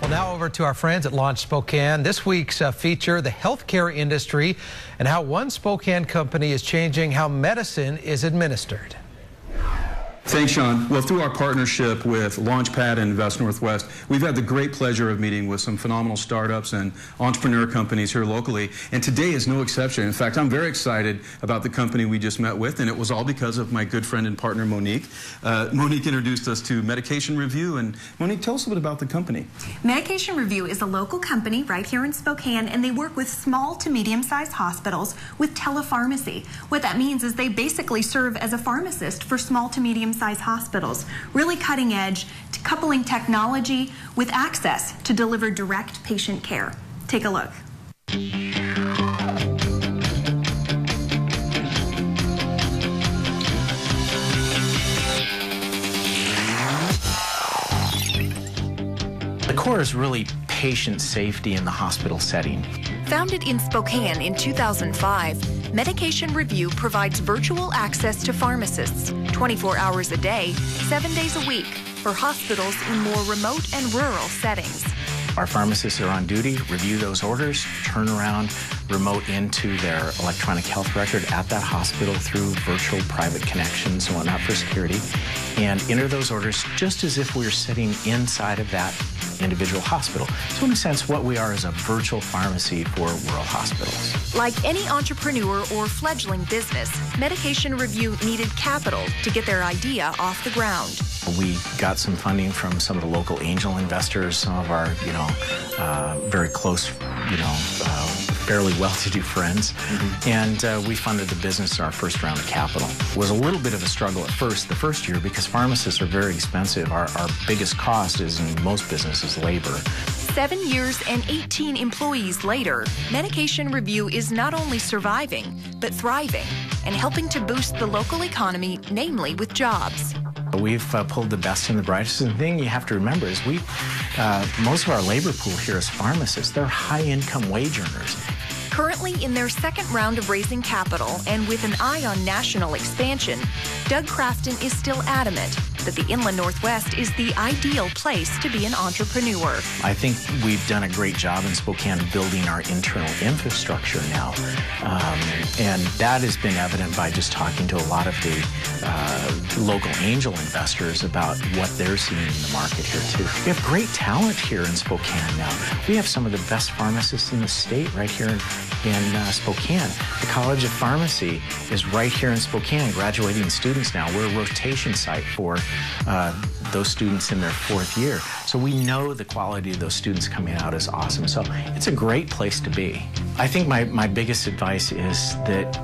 Well, now over to our friends at Launch Spokane. This week's feature, the healthcare industry and how one Spokane company is changing how medicine is administered. Thanks, Sean. Well, through our partnership with Launchpad and Invest Northwest, we've had the great pleasure of meeting with some phenomenal startups and entrepreneur companies here locally, and today is no exception. In fact, I'm very excited about the company we just met with, and it was all because of my good friend and partner, Monique. Monique introduced us to Medication Review, and Monique, tell us a bit about the company. Medication Review is a local company right here in Spokane, and they work with small to medium-sized hospitals with telepharmacy. What that means is they basically serve as a pharmacist for small to medium-sized hospitals, really cutting edge, coupling technology with access to deliver direct patient care. Take a look. The core is really patient safety in the hospital setting. Founded in Spokane in 2005, Medication Review provides virtual access to pharmacists 24 hours a day, 7 days a week for hospitals in more remote and rural settings. Our pharmacists are on duty, review those orders, turn around, remote into their electronic health record at that hospital through virtual private connections and whatnot for security, and enter those orders just as if we were sitting inside of that individual hospital. So in a sense, what we are is a virtual pharmacy for rural hospitals. Like any entrepreneur or fledgling business, Medication Review needed capital to get their idea off the ground. We got some funding from some of the local angel investors, some of our, very close, fairly well-to-do friends, and we funded the business in our first round of capital. It was a little bit of a struggle at first, the first year, because pharmacists are very expensive. Our biggest cost is, in most businesses, labor. 7 years and 18 employees later, Medication Review is not only surviving, but thriving and helping to boost the local economy, namely with jobs. We've pulled the best and the brightest, and the thing you have to remember is most of our labor pool here is pharmacists. They're high-income wage earners. Currently in their second round of raising capital and with an eye on national expansion, Doug Crafton is still adamant that the Inland Northwest is the ideal place to be an entrepreneur. I think we've done a great job in Spokane building our internal infrastructure now, and that has been evident by just talking to a lot of the local angel investors about what they're seeing in the market here too. We have great talent here in Spokane now. We have some of the best pharmacists in the state right here in Spokane. The College of Pharmacy is right here in Spokane, graduating students now. We're a rotation site for those students in their fourth year. So we know the quality of those students coming out is awesome. So it's a great place to be. I think my biggest advice is that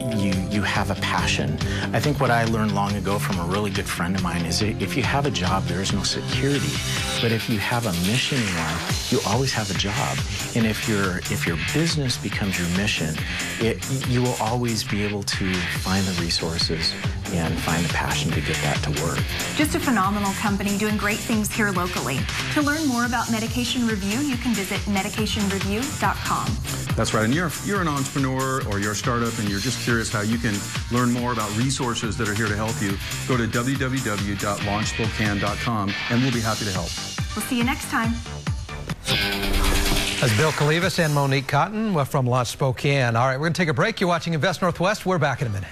you have a passion. I think what I learned long ago from a really good friend of mine is if you have a job, there is no security. But if you have a mission in life, you always have a job. And if your business becomes your mission, you will always be able to find the resources and find the passion to get that to work. Just a phenomenal company doing great things here locally. To learn more about Medication Review, you can visit medicationreview.com. That's right, and you're an entrepreneur or you're a startup and you're just curious how you can learn more about resources that are here to help you, go to www.launchspokane.com and we'll be happy to help. We'll see you next time. That's Bill Kalivas and Monique Cotton from Launch Spokane. All right, we're going to take a break. You're watching Invest Northwest. We're back in a minute.